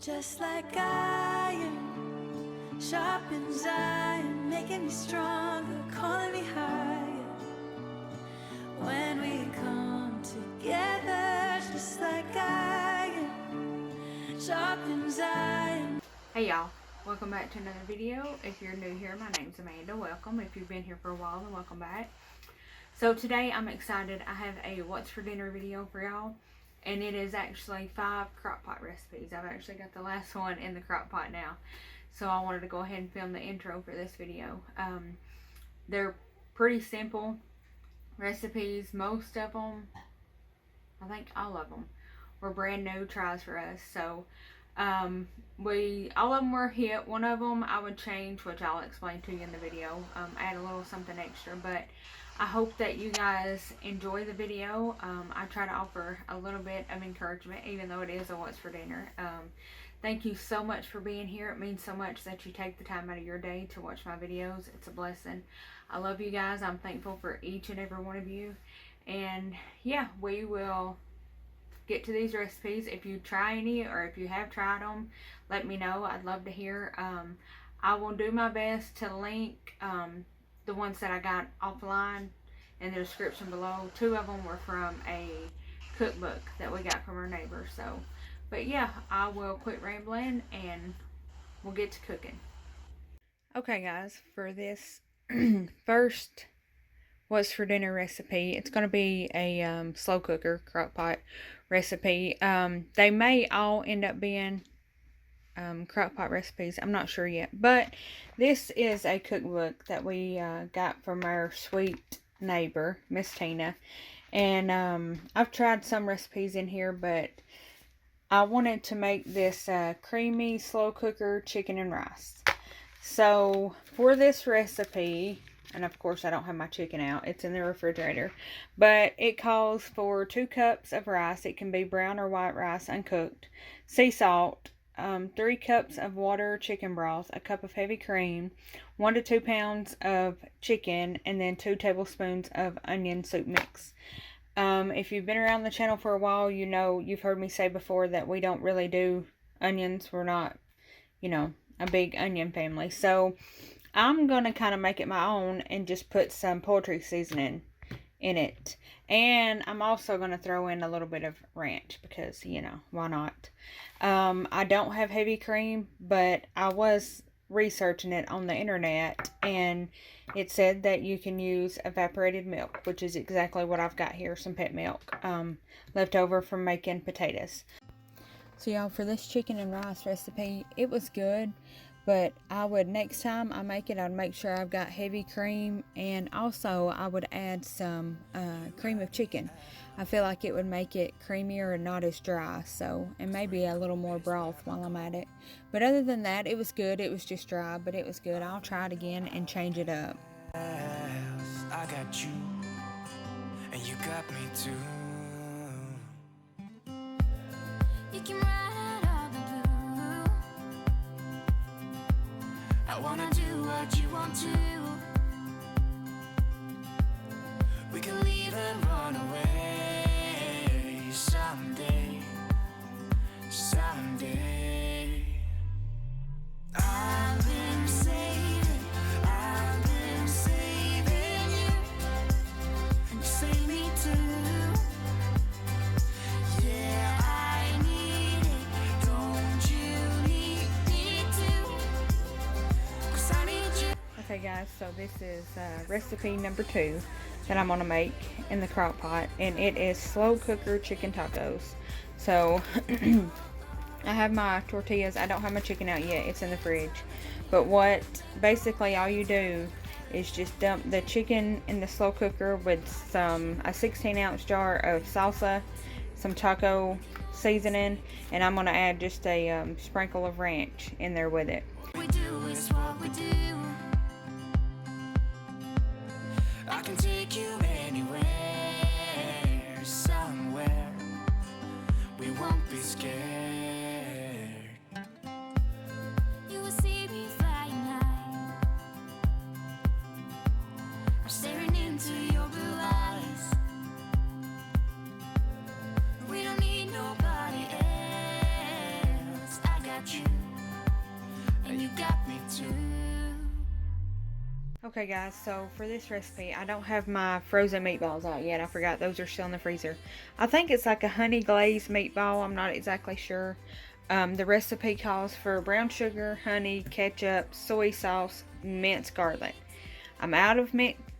just like iron, sharp as iron, making me stronger, calling me higher. When we come together, just like iron, sharp as iron. Hey y'all, welcome back to another video. If you're new here, my name's Amanda. Welcome. If you've been here for a while, then welcome back. So today I'm excited. I have a what's for dinner video for y'all, and it is actually 5 crock pot recipes. I've actually got the last one in the crock pot now, so I wanted to go ahead and film the intro for this video. They're pretty simple recipes. Most of them, I think all of them, were brand new tries for us. So all of them were a hit. One of them I would change, which I'll explain to you in the video, add a little something extra, but I hope that you guys enjoy the video. I try to offer a little bit of encouragement, even though it is a what's for dinner. Thank you so much for being here. It means so much that you take the time out of your day to watch my videos. It's a blessing. I love you guys. I'm thankful for each and every one of you. And yeah, we will get to these recipes. If you try any, or if you have tried them, let me know. I'd love to hear. I will do my best to link the ones that I got offline in the description below. 2 of them were from a cookbook that we got from our neighbor. So, but yeah, I will quit rambling and we'll get to cooking. Okay guys, for this first what's for dinner recipe, it's going to be a slow cooker crock pot recipe. They may all end up being crock pot recipes. I'm not sure yet, but this is a cookbook that we got from our sweet neighbor, Miss Tina, and I've tried some recipes in here, but I wanted to make this creamy slow cooker chicken and rice. So for this recipe, and of course I don't have my chicken out, it's in the refrigerator, but it calls for 2 cups of rice. It can be brown or white rice, uncooked, sea salt, 3 cups of water, chicken broth, a cup of heavy cream, 1 to 2 pounds of chicken, and then 2 tablespoons of onion soup mix. If you've been around the channel for a while, you know, you've heard me say before that we don't really do onions. We're not, you know, a big onion family. So I'm going to kind of make it my own and just put some poultry seasoning in it. And I'm also going to throw in a little bit of ranch because, you know, why not? I don't have heavy cream, but I was researching it on the internet, and it said that you can use evaporated milk, which is exactly what I've got here, some pet milk left over from making potatoes. So y'all, for this chicken and rice recipe, it was good, but I would, next time I make it, I'd make sure I've got heavy cream, and also I would add some cream of chicken. I feel like it would make it creamier and not as dry, so, and maybe a little more broth while I'm at it. But other than that, it was good. It was just dry, but it was good. I'll try it again and change it up. I got you, and you got me too. You can ride all the blue. I wanna do what you want to. We can leave and run away someday, someday. I've been saving you, and you save me too. Yeah, I need it, don't you need me too? 'Cause I need you. Okay guys, so this is recipe number 2 that I'm going to make in the crock pot, and it is slow cooker chicken tacos. So I have my tortillas. I don't have my chicken out yet, it's in the fridge. But what basically all you do is just dump the chicken in the slow cooker with a 16-ounce jar of salsa, some taco seasoning, and I'm going to add just a sprinkle of ranch in there with it. We do is what we do. I can take you anywhere, somewhere. We won't be scared. You will see me flying high. I'm staring into your blue eyes. We don't need nobody else. I got got you, and you got me too. Okay guys, so for this recipe, I don't have my frozen meatballs out yet. I forgot those are still in the freezer. I think it's like a honey glazed meatball. I'm not exactly sure. The recipe calls for brown sugar, honey, ketchup, soy sauce, minced garlic. I'm out of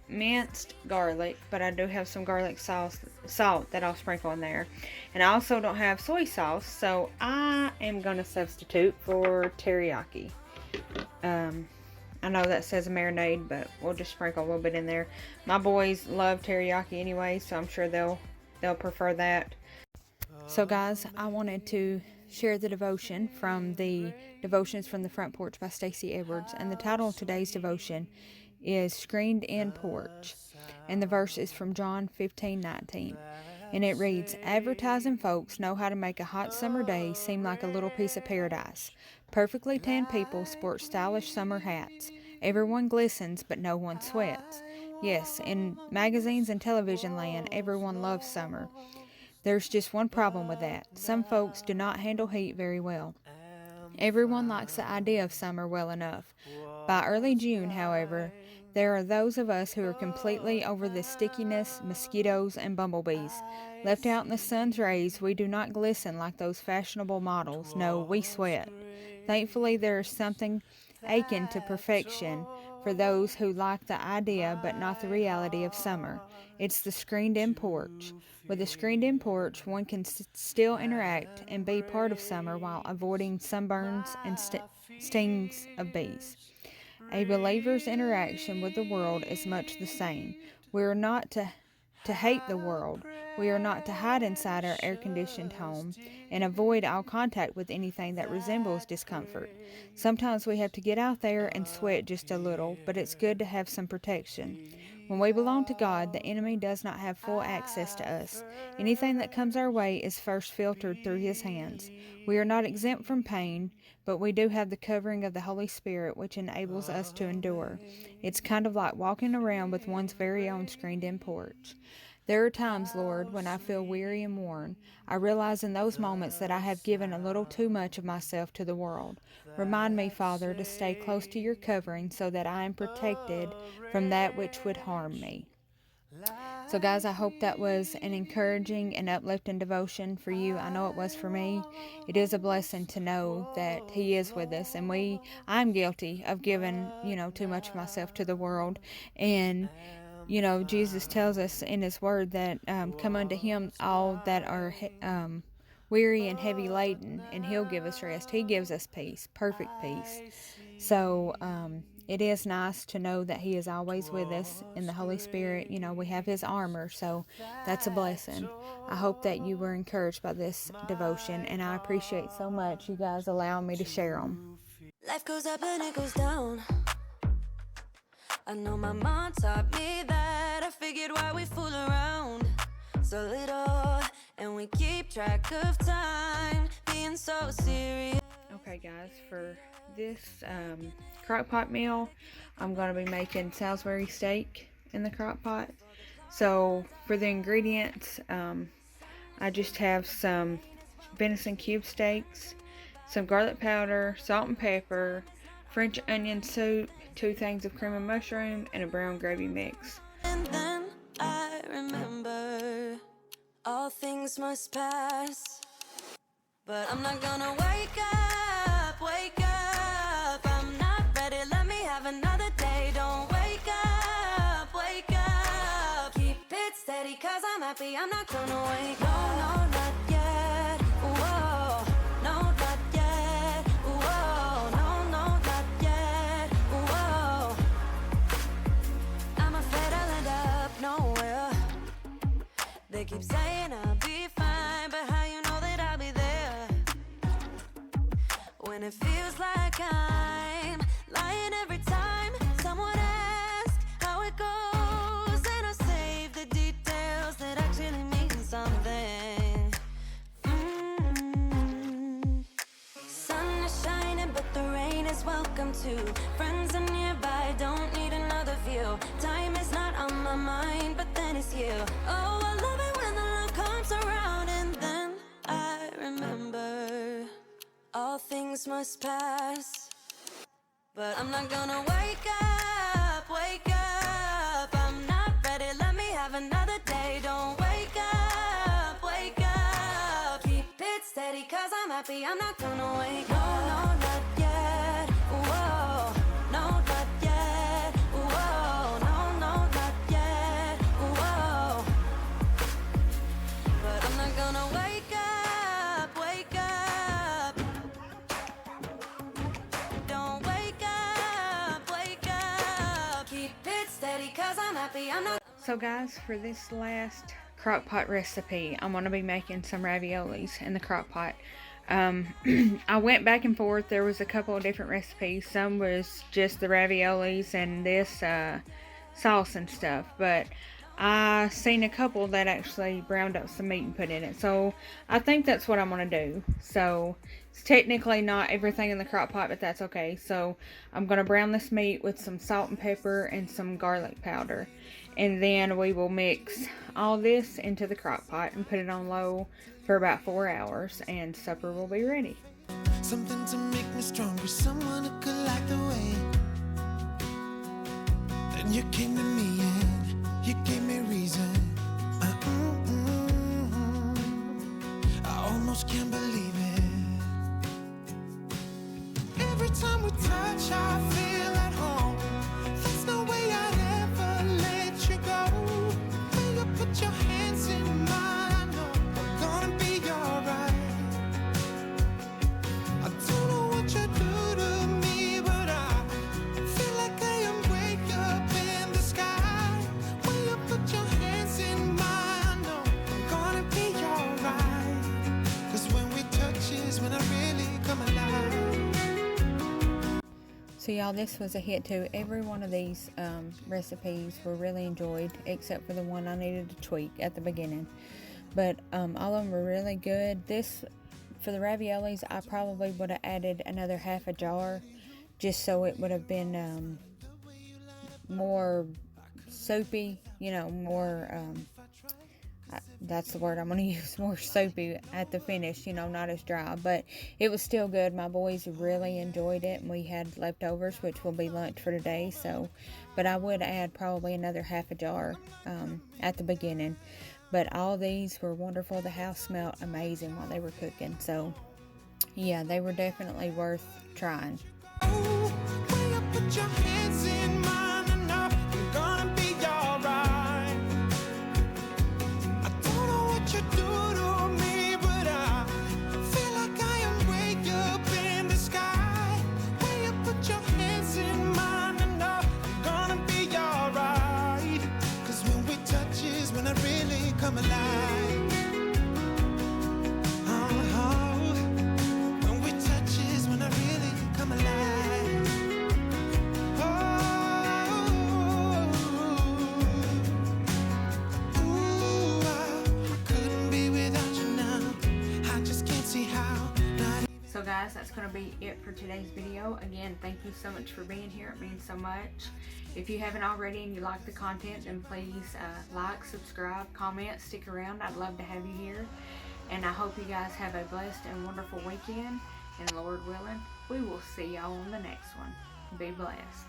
minced garlic, but I do have some garlic salt that I'll sprinkle in there. And I also don't have soy sauce, so I am going to substitute for teriyaki. I know that says a marinade, but we'll just sprinkle a little bit in there. My boys love teriyaki anyway, so I'm sure they'll prefer that. So guys, I wanted to share the devotion from the Devotions from the Front Porch by Stacey Edwards, and the title of today's devotion is Screened In Porch, and the verse is from John 15:19, and it reads, "Advertising folks know how to make a hot summer day seem like a little piece of paradise. Perfectly tanned people sport stylish summer hats. Everyone glistens, but no one sweats. Yes, in magazines and television land, everyone loves summer. There's just one problem with that. Some folks do not handle heat very well. Everyone likes the idea of summer well enough. By early June, however, there are those of us who are completely over the stickiness, mosquitoes, and bumblebees. Left out in the sun's rays, we do not glisten like those fashionable models. No, we sweat. Thankfully, there is something akin to perfection for those who like the idea but not the reality of summer. It's the screened-in porch. With a screened-in porch, one can still interact and be part of summer while avoiding sunburns and stings of bees. A believer's interaction with the world is much the same. We are not to hate the world. We are not to hide inside our air-conditioned home and avoid all contact with anything that resembles discomfort. Sometimes we have to get out there and sweat just a little, but it's good to have some protection. When we belong to God, the enemy does not have full access to us. Anything that comes our way is first filtered through his hands. We are not exempt from pain, but we do have the covering of the Holy Spirit, which enables us to endure. It's kind of like walking around with one's very own screened-in porch. There are times, Lord, when I feel weary and worn. I realize in those moments that I have given a little too much of myself to the world. Remind me, Father, to stay close to your covering so that I am protected from that which would harm me." So guys, I hope that was an encouraging and uplifting devotion for you. I know it was for me. It is a blessing to know that he is with us, and I'm guilty of giving, too much of myself to the world. And Jesus tells us in his word that come unto him all that are weary and heavy laden, and he'll give us rest. He gives us peace, perfect peace. So it is nice to know that he is always with us in the Holy Spirit. We have his armor, so that's a blessing. I hope that you were encouraged by this devotion, and I appreciate so much you guys allowing me to share them. Life goes up and it goes down. I know my mom taught me that. I figured why we fool around so little, and we keep track of time, being so serious. Okay guys, for this crock pot meal, I'm going to be making Salisbury steak in the crock pot. So for the ingredients, I just have some venison cube steaks, some garlic powder, salt and pepper, French onion soup, 2 things of cream and mushroom, and a brown gravy mix. And then I remember all things must pass, but I'm not gonna wake up, wake up. I'm not ready, let me have another day. Don't wake up, wake up. Keep it steady, cause I'm happy, I'm not gonna wake up. No, not yet, whoa. No, not yet, whoa. No, not yet, whoa. I'm afraid I'll end up nowhere. They keep saying I'll be fine, but how you know that I'll be there when it feels like I'm lying every time someone asks how it goes, and I save the details that actually mean something. Sun is shining, but the rain is welcome too. Friends are nearby, don't need another view. Time is not on my mind, but then it's you. Oh, I love it when the love comes around, and then I remember all all things must pass. But I'm not gonna wake up, wake up. I'm not ready, let me have another day. Don't wake up, wake up. Keep it steady, cause I'm happy, I'm not gonna wake up. No, no, not yet. Whoa, no, not yet. Whoa, no, no, not yet. Whoa. But I'm not gonna wake up, wake up. Don't wake up, wake up. Keep it steady, cause I'm happy, I'm not. So guys, for this last crock pot recipe, I'm going to be making some raviolis in the crock pot. I went back and forth. There was a couple of different recipes. Some was just the raviolis and this sauce and stuff, but I seen a couple that actually browned up some meat and put in it, so I think that's what I'm going to do. So it's technically not everything in the crock pot, but that's okay. So I'm going to brown this meat with some salt and pepper and some garlic powder, and then we will mix all this into the crock pot and put it on low for about 4 hours, and supper will be ready. Something to make me stronger, someone who could light the way. Then you came to me and you gave me reason. I almost can't believe it. Every time we touch, I feel at home. There's no way I'd ever let you go. When you put your hands in mine, I know we're gonna be alright. I don't know what you do to me, but I feel like I am way up in the sky. When you put your hands in mine, I know I'm gonna be alright. 'Cause when we touch is when I really come alive. So y'all, this was a hit too. Every one of these recipes were really enjoyed, except for the one I needed to tweak at the beginning. But all of them were really good. This, for the raviolis, I probably would have added another half a jar, just so it would have been more soapy, you know, more, that's the word I'm going to use, more soapy at the finish, you know, not as dry. But it was still good. My boys really enjoyed it, and we had leftovers, which will be lunch for today. So, but I would add probably another half a jar at the beginning. But all these were wonderful. The house smelled amazing while they were cooking. So, yeah, they were definitely worth trying. Oh, when you put your hands in mine, I know you're gonna be alright. I don't know what you do to me, but I feel like I am way up in the sky. When you put your hands in mine, I know I'm gonna be alright. 'Cause when we touch is when I really come alive. Oh, when we touch is when I really come alive. Ooh, I couldn't be without you now. I just can't see how. Not So guys, that's going to be it for today's video. Again, thank you so much for being here. It means so much. If you haven't already and you like the content, then please like, subscribe, comment, stick around. I'd love to have you here. And I hope you guys have a blessed and wonderful weekend. And Lord willing, we will see y'all on the next one. Be blessed.